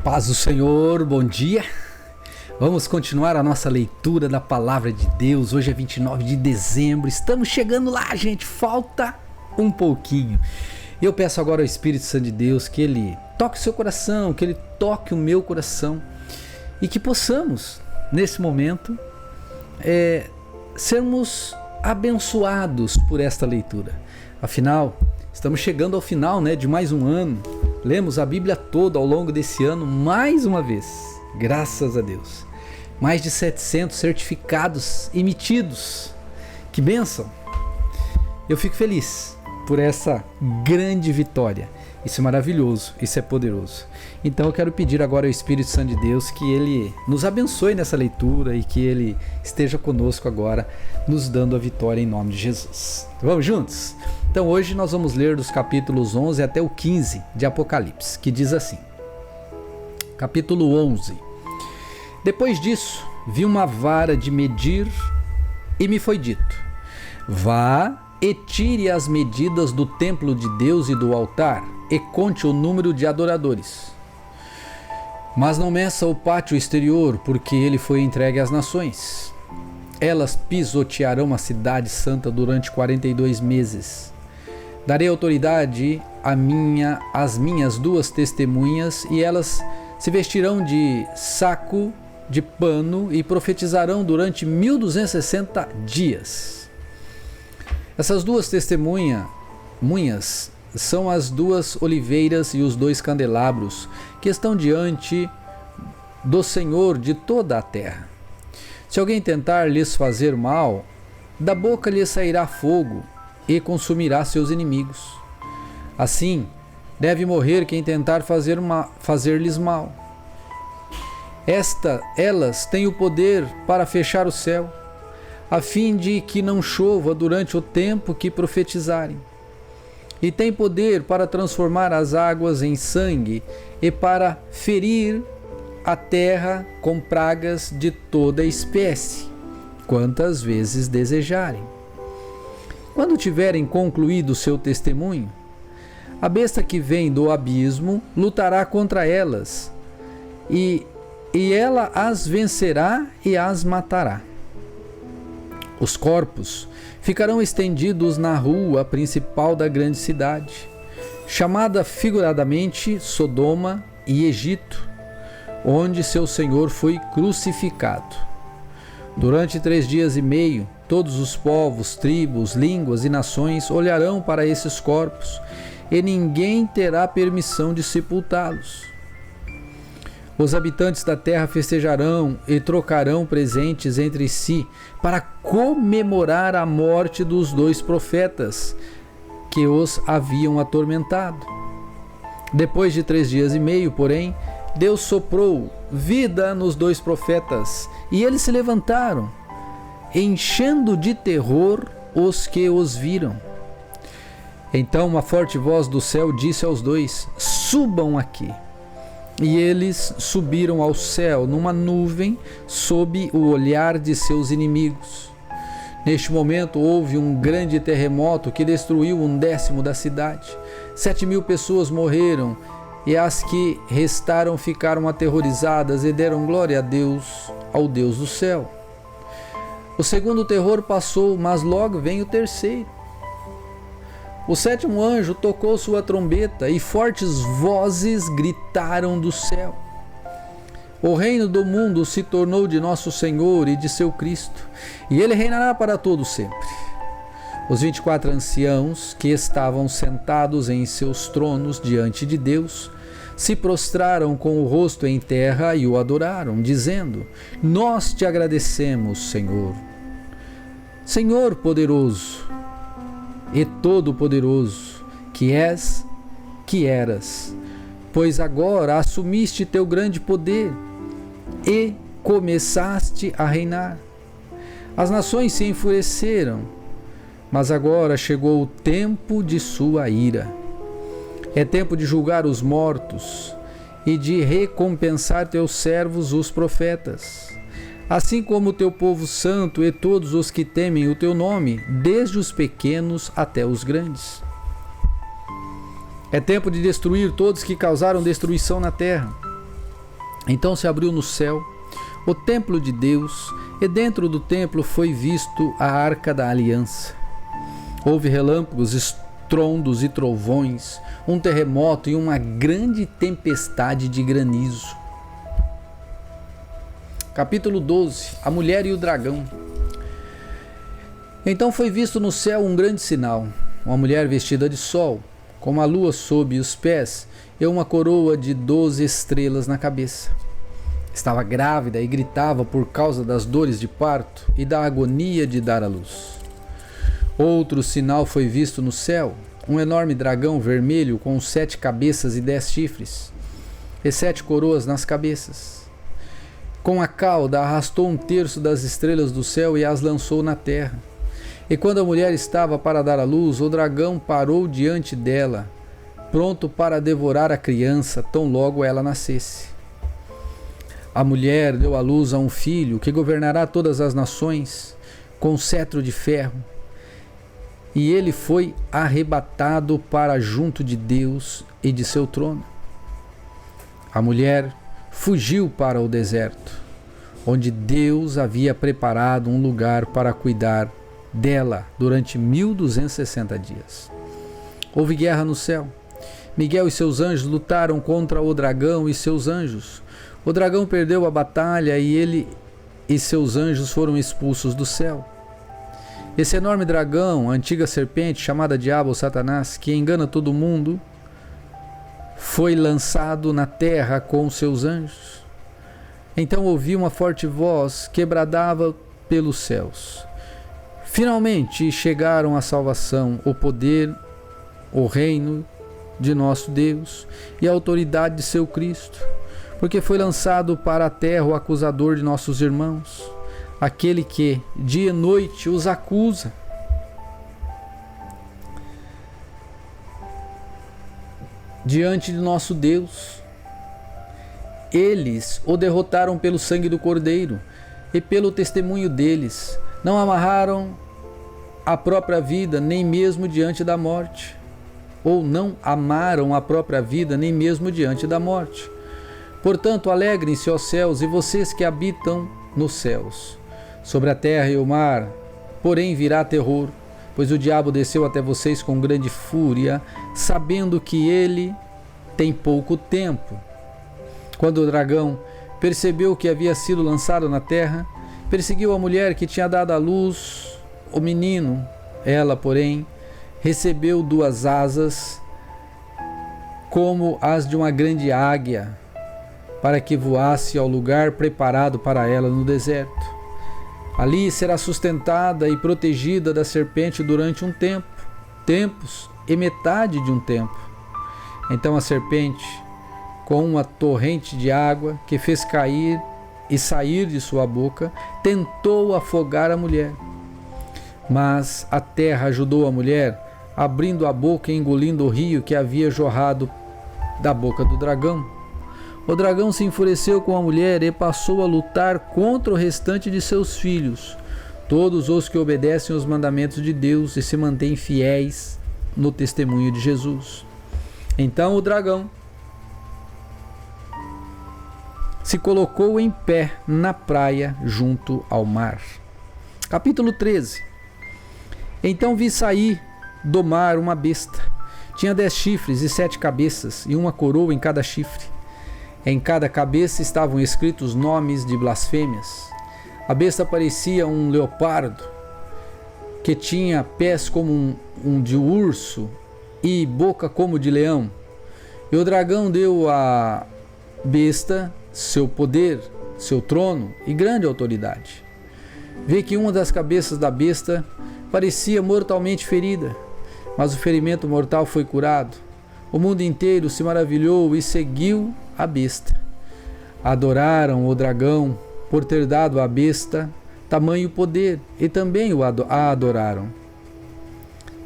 Paz do Senhor, bom dia. Vamos continuar a nossa leitura da Palavra de Deus. Hoje é 29 de dezembro, estamos chegando lá, gente, falta um pouquinho. Eu peço agora ao Espírito Santo de Deus que Ele toque o seu coração, que Ele toque o meu coração e que possamos, nesse momento, sermos abençoados por esta leitura. Afinal, estamos chegando ao final, de mais um ano. Lemos a Bíblia toda ao longo desse ano, mais uma vez, graças a Deus. Mais de 700 certificados emitidos. Que bênção! Eu fico feliz por essa grande vitória. Isso é maravilhoso, isso é poderoso. Então eu quero pedir agora ao Espírito Santo de Deus que Ele nos abençoe nessa leitura e que Ele esteja conosco agora, nos dando a vitória em nome de Jesus. Vamos juntos? Então hoje nós vamos ler dos capítulos 11 até o 15 de Apocalipse, que diz assim. Capítulo 11. Depois disso, vi uma vara de medir e me foi dito: vá e tire as medidas do templo de Deus e do altar e conte o número de adoradores. Mas não meça o pátio exterior, porque ele foi entregue às nações. Elas pisotearão a cidade santa durante 42 meses. Darei autoridade às minhas duas testemunhas, e elas se vestirão de saco de pano e profetizarão durante 1260 dias. Essas duas testemunhas são as duas oliveiras e os dois candelabros que estão diante do Senhor de toda a terra. Se alguém tentar lhes fazer mal, da boca lhes sairá fogo e consumirá seus inimigos. Assim, deve morrer quem tentar fazer-lhes mal. Elas têm o poder para fechar o céu, a fim de que não chova durante o tempo que profetizarem. E tem poder para transformar as águas em sangue e para ferir a terra com pragas de toda espécie, quantas vezes desejarem. Quando tiverem concluído seu testemunho, a besta que vem do abismo lutará contra elas, e ela as vencerá e as matará. Os corpos ficarão estendidos na rua principal da grande cidade, chamada figuradamente Sodoma e Egito, onde seu Senhor foi crucificado. Durante 3 dias e meio, todos os povos, tribos, línguas e nações olharão para esses corpos, e ninguém terá permissão de sepultá-los. Os habitantes da terra festejarão e trocarão presentes entre si para comemorar a morte dos 2 profetas que os haviam atormentado. Depois de 3 dias e meio, porém, Deus soprou vida nos 2 profetas e eles se levantaram, enchendo de terror os que os viram. Então uma forte voz do céu disse aos 2: subam aqui. E eles subiram ao céu numa nuvem sob o olhar de seus inimigos. Neste momento houve um grande terremoto que destruiu 1/10 da cidade. 7.000 pessoas morreram, e as que restaram ficaram aterrorizadas e deram glória a Deus, ao Deus do céu. O segundo terror passou, mas logo vem o terceiro. O 7º anjo tocou sua trombeta e fortes vozes gritaram do céu: o reino do mundo se tornou de nosso Senhor e de seu Cristo, e ele reinará para todo sempre. Os 24 anciãos que estavam sentados em seus tronos diante de Deus se prostraram com o rosto em terra e o adoraram, dizendo: nós te agradecemos, Senhor. Senhor poderoso e todo-poderoso, que és, que eras, pois agora assumiste teu grande poder e começaste a reinar. As nações se enfureceram, mas agora chegou o tempo de sua ira. É tempo de julgar os mortos e de recompensar teus servos, os profetas, assim como o teu povo santo e todos os que temem o teu nome, desde os pequenos até os grandes. É tempo de destruir todos que causaram destruição na terra. Então se abriu no céu o templo de Deus, e dentro do templo foi visto a arca da aliança. Houve relâmpagos, estrondos e trovões, um terremoto e uma grande tempestade de granizo. Capítulo 12. A mulher e o dragão. Então foi visto no céu um grande sinal, uma mulher vestida de sol, com a lua sob os pés e uma coroa de 12 estrelas na cabeça. Estava grávida e gritava por causa das dores de parto e da agonia de dar à luz. Outro sinal foi visto no céu, um enorme dragão vermelho com 7 cabeças e 10 chifres, e 7 coroas nas cabeças. Com a cauda arrastou 1/3 das estrelas do céu e as lançou na terra. E quando a mulher estava para dar à luz, o dragão parou diante dela, pronto para devorar a criança, tão logo ela nascesse. A mulher deu à luz a um filho que governará todas as nações com cetro de ferro. E ele foi arrebatado para junto de Deus e de seu trono. A mulher fugiu para o deserto, onde Deus havia preparado um lugar para cuidar dela durante 1260 dias. Houve guerra no céu. Miguel e seus anjos lutaram contra o dragão e seus anjos. O dragão perdeu a batalha e ele e seus anjos foram expulsos do céu. Esse enorme dragão, a antiga serpente chamada Diabo ou Satanás, que engana todo mundo, foi lançado na terra com seus anjos. Então ouvi uma forte voz que bradava pelos céus. Finalmente chegaram a salvação, o poder, o reino de nosso Deus e a autoridade de seu Cristo, porque foi lançado para a terra o acusador de nossos irmãos, aquele que dia e noite os acusa. Diante de nosso Deus, eles o derrotaram pelo sangue do Cordeiro e pelo testemunho deles. Não amarraram a própria vida, nem mesmo diante da morte. Ou não amaram a própria vida, nem mesmo diante da morte. Portanto, alegrem-se, ó céus, e vocês que habitam nos céus. Sobre a terra e o mar, porém, virá terror, pois o diabo desceu até vocês com grande fúria, sabendo que ele tem pouco tempo. Quando o dragão percebeu que havia sido lançado na terra, perseguiu a mulher que tinha dado à luz o menino. Ela, porém, recebeu 2 asas, como as de uma grande águia, para que voasse ao lugar preparado para ela no deserto. Ali será sustentada e protegida da serpente durante um tempo, tempos e metade de um tempo. Então a serpente, com uma torrente de água que fez cair e sair de sua boca, tentou afogar a mulher. Mas a terra ajudou a mulher, abrindo a boca e engolindo o rio que havia jorrado da boca do dragão. O dragão se enfureceu com a mulher e passou a lutar contra o restante de seus filhos, todos os que obedecem aos mandamentos de Deus e se mantêm fiéis no testemunho de Jesus. Então o dragão se colocou em pé na praia junto ao mar. Capítulo 13. Então vi sair do mar uma besta. Tinha 10 chifres e 7 cabeças, e uma coroa em cada chifre. Em cada cabeça estavam escritos nomes de blasfêmias. A besta parecia um leopardo, que tinha pés como um de urso e boca como de leão. E o dragão deu à besta seu poder, seu trono e grande autoridade. Vi que uma das cabeças da besta parecia mortalmente ferida, mas o ferimento mortal foi curado. O mundo inteiro se maravilhou e seguiu a besta. Adoraram o dragão por ter dado à besta tamanho poder, e também a adoraram.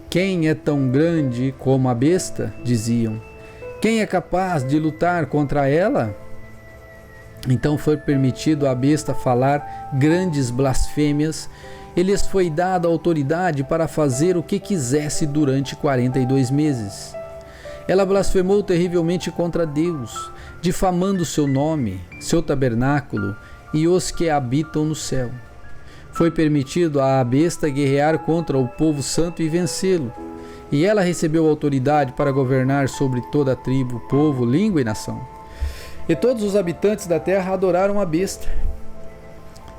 Quem é tão grande como a besta? Diziam. Quem é capaz de lutar contra ela? Então foi permitido à besta falar grandes blasfêmias, e lhes foi dada autoridade para fazer o que quisesse durante 42 meses. Ela blasfemou terrivelmente contra Deus, difamando seu nome, seu tabernáculo e os que habitam no céu. Foi permitido à besta guerrear contra o povo santo e vencê-lo, e ela recebeu autoridade para governar sobre toda a tribo, povo, língua e nação. E todos os habitantes da terra adoraram a besta.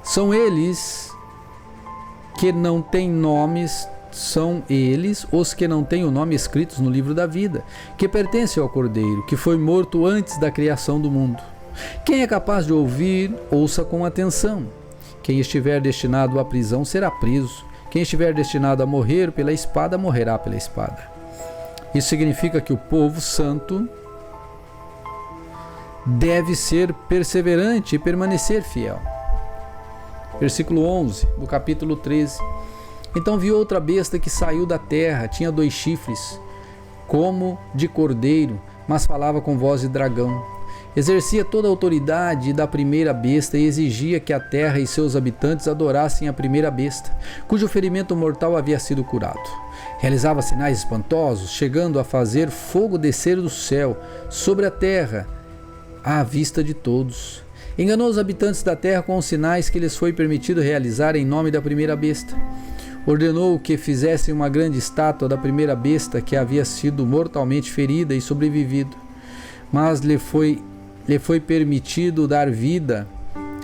São eles que não têm nomes, são eles os que não têm o nome escritos no livro da vida, que pertence ao Cordeiro, que foi morto antes da criação do mundo. Quem é capaz de ouvir, ouça com atenção. Quem estiver destinado à prisão será preso. Quem estiver destinado a morrer pela espada, morrerá pela espada. Isso significa que o povo santo deve ser perseverante e permanecer fiel. Versículo 11 do capítulo 13. Então vi outra besta que saiu da terra, tinha 2 chifres, como de cordeiro, mas falava com voz de dragão. Exercia toda a autoridade da primeira besta e exigia que a terra e seus habitantes adorassem a primeira besta, cujo ferimento mortal havia sido curado. Realizava sinais espantosos, chegando a fazer fogo descer do céu sobre a terra, à vista de todos. Enganou os habitantes da terra com os sinais que lhes foi permitido realizar em nome da primeira besta. Ordenou que fizessem uma grande estátua da primeira besta que havia sido mortalmente ferida e sobrevivido. Mas lhe foi permitido dar vida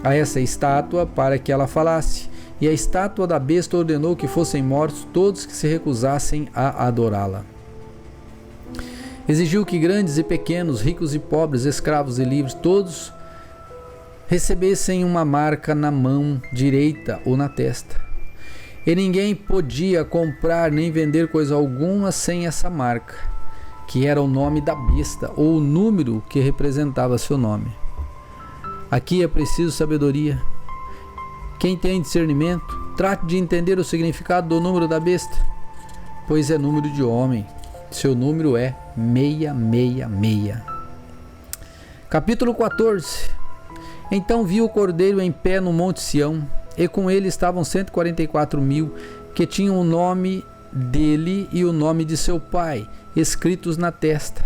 a essa estátua para que ela falasse. E a estátua da besta ordenou que fossem mortos todos que se recusassem a adorá-la. Exigiu que grandes e pequenos, ricos e pobres, escravos e livres, todos recebessem uma marca na mão direita ou na testa. E ninguém podia comprar nem vender coisa alguma sem essa marca, que era o nome da besta ou o número que representava seu nome. Aqui é preciso sabedoria. Quem tem discernimento, trate de entender o significado do número da besta, pois é número de homem. Seu número é 666. Capítulo 14. Então vi o Cordeiro em pé no Monte Sião, e com ele estavam 144.000, que tinham o nome dele e o nome de seu pai, escritos na testa.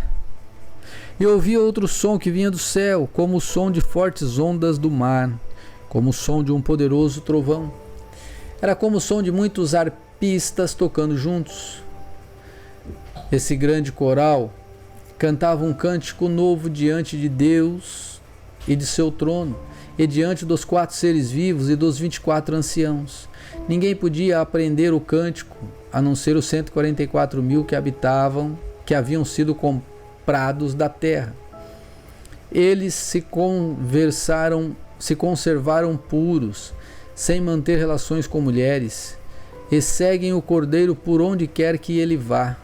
E ouvi outro som que vinha do céu, como o som de fortes ondas do mar, como o som de um poderoso trovão. Era como o som de muitos arpistas tocando juntos. Esse grande coral cantava um cântico novo diante de Deus e de seu trono, e diante dos 4 seres vivos e dos 24 anciãos. Ninguém podia aprender o cântico, a não ser os 144.000 que haviam sido comprados da terra. Eles se conservaram puros, sem manter relações com mulheres, e seguem o Cordeiro por onde quer que ele vá.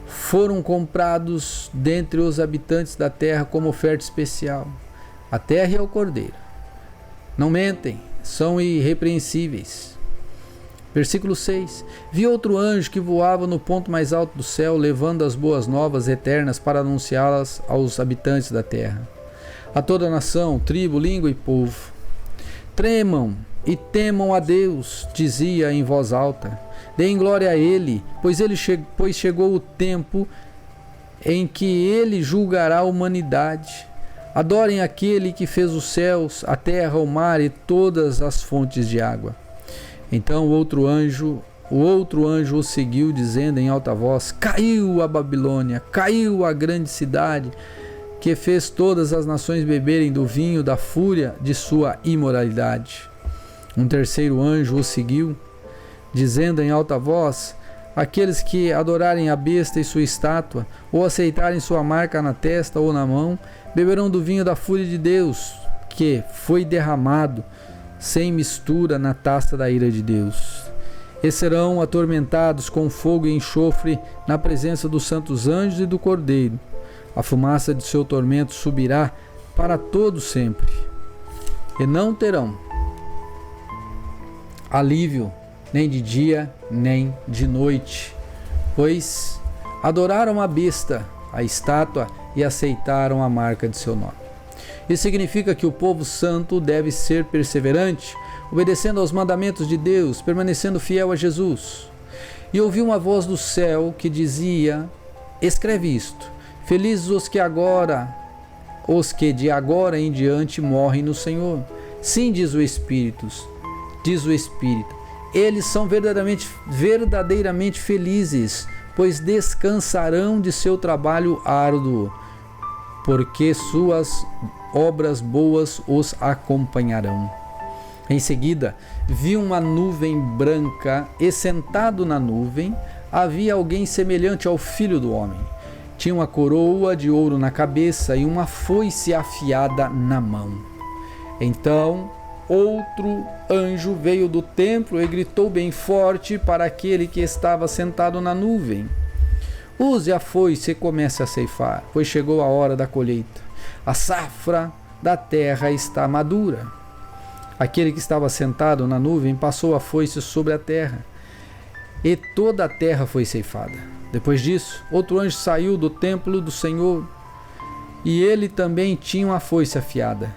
Foram comprados dentre os habitantes da terra como oferta especial. A terra e o Cordeiro não mentem, são irrepreensíveis. Versículo 6. Vi outro anjo que voava no ponto mais alto do céu, levando as boas novas eternas para anunciá-las aos habitantes da terra, a toda nação, tribo, língua e povo. Tremam e temam a Deus, dizia em voz alta. Deem glória a Ele, pois chegou o tempo em que Ele julgará a humanidade. Adorem aquele que fez os céus, a terra, o mar e todas as fontes de água. Então o outro anjo o seguiu, dizendo em alta voz: Caiu a Babilônia, caiu a grande cidade, que fez todas as nações beberem do vinho da fúria de sua imoralidade. Um terceiro anjo o seguiu, dizendo em alta voz: Aqueles que adorarem a besta e sua estátua, ou aceitarem sua marca na testa ou na mão, beberão do vinho da fúria de Deus, que foi derramado sem mistura na taça da ira de Deus. E serão atormentados com fogo e enxofre na presença dos santos anjos e do Cordeiro. A fumaça de seu tormento subirá para todo sempre, e não terão alívio nem de dia nem de noite, pois adoraram a besta, a estátua, e aceitaram a marca de seu nome. Isso significa que o povo santo deve ser perseverante, obedecendo aos mandamentos de Deus, permanecendo fiel a Jesus. E ouvi uma voz do céu que dizia: escreve isto: felizes os que de agora em diante morrem no Senhor. Sim, diz o Espírito, eles são verdadeiramente felizes, pois descansarão de seu trabalho árduo, porque suas obras boas os acompanharão. Em seguida, vi uma nuvem branca, e sentado na nuvem havia alguém semelhante ao Filho do Homem. Tinha uma coroa de ouro na cabeça e uma foice afiada na mão. Então outro anjo veio do templo e gritou bem forte para aquele que estava sentado na nuvem: use a foice e comece a ceifar, pois chegou a hora da colheita. A safra da terra está madura. Aquele que estava sentado na nuvem passou a foice sobre a terra, e toda a terra foi ceifada. Depois disso, outro anjo saiu do templo do Senhor, e ele também tinha uma foice afiada.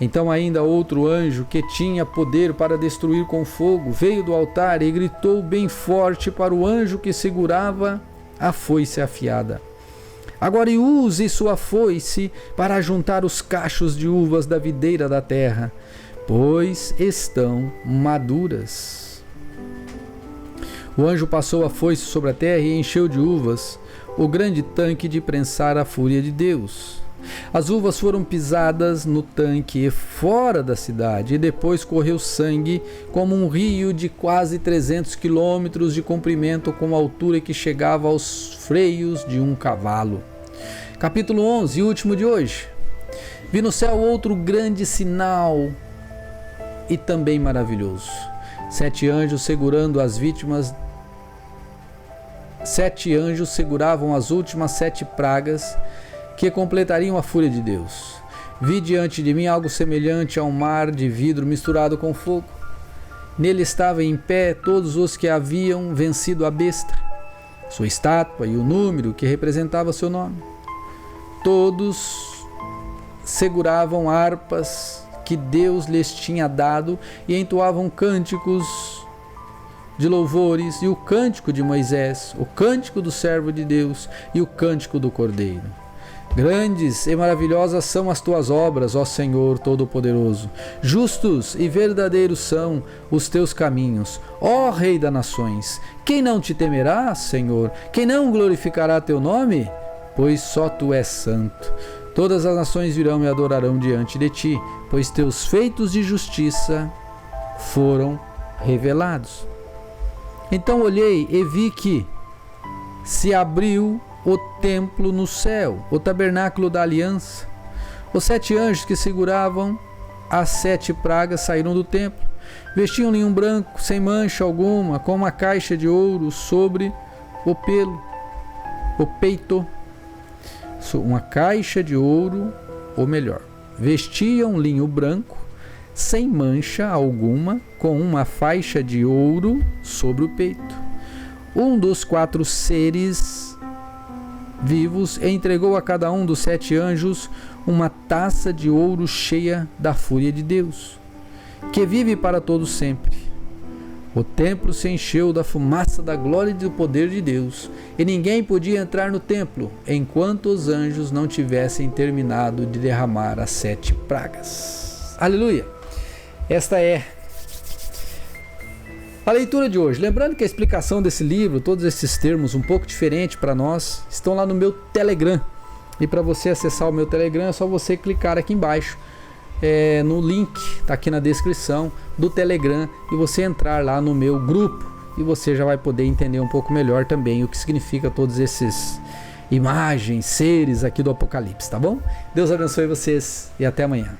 Então ainda outro anjo, que tinha poder para destruir com fogo, veio do altar e gritou bem forte para o anjo que segurava a foice afiada: agora use sua foice para juntar os cachos de uvas da videira da terra, pois estão maduras. O anjo passou a foice sobre a terra e encheu de uvas o grande tanque de prensar a fúria de Deus. As uvas foram pisadas no tanque fora da cidade, e depois correu sangue como um rio de quase 300 quilômetros de comprimento, com altura que chegava aos freios de um cavalo. Capítulo 11, último de hoje. Vi no céu outro grande sinal e também maravilhoso: 7 anjos segurando as vítimas. 7 anjos seguravam as últimas 7 pragas que completariam a fúria de Deus. Vi diante de mim algo semelhante a um mar de vidro misturado com fogo. Nele estavam em pé todos os que haviam vencido a besta, sua estátua e o número que representava seu nome. Todos seguravam harpas que Deus lhes tinha dado e entoavam cânticos de louvores, e o cântico de Moisés, o cântico do servo de Deus e o cântico do Cordeiro. Grandes e maravilhosas são as tuas obras, ó Senhor Todo-Poderoso. Justos e verdadeiros são os teus caminhos, ó Rei das nações. Quem não te temerá, Senhor? Quem não glorificará teu nome? Pois só tu és santo. Todas as nações virão e adorarão diante de ti, pois teus feitos de justiça foram revelados. Então olhei e vi que se abriu o templo no céu, o tabernáculo da aliança. Os 7 anjos que seguravam as 7 pragas saíram do templo. Vestiam linho branco, sem mancha alguma, com uma caixa de ouro sobre o peito. Uma caixa de ouro, ou melhor, vestiam linho branco, sem mancha alguma, com uma faixa de ouro sobre o peito. Um dos 4 seres vivos entregou a cada um dos 7 anjos uma taça de ouro cheia da fúria de Deus, que vive para todo sempre. O templo se encheu da fumaça da glória e do poder de Deus, e ninguém podia entrar no templo enquanto os anjos não tivessem terminado de derramar as 7 pragas. Aleluia! Esta é a leitura de hoje. Lembrando que a explicação desse livro, todos esses termos um pouco diferentes para nós, estão lá no meu Telegram. E para você acessar o meu Telegram é só você clicar aqui embaixo, no link, está aqui na descrição do Telegram, e você entrar lá no meu grupo, e você já vai poder entender um pouco melhor também o que significa todos esses imagens, seres aqui do Apocalipse, tá bom? Deus abençoe vocês e até amanhã.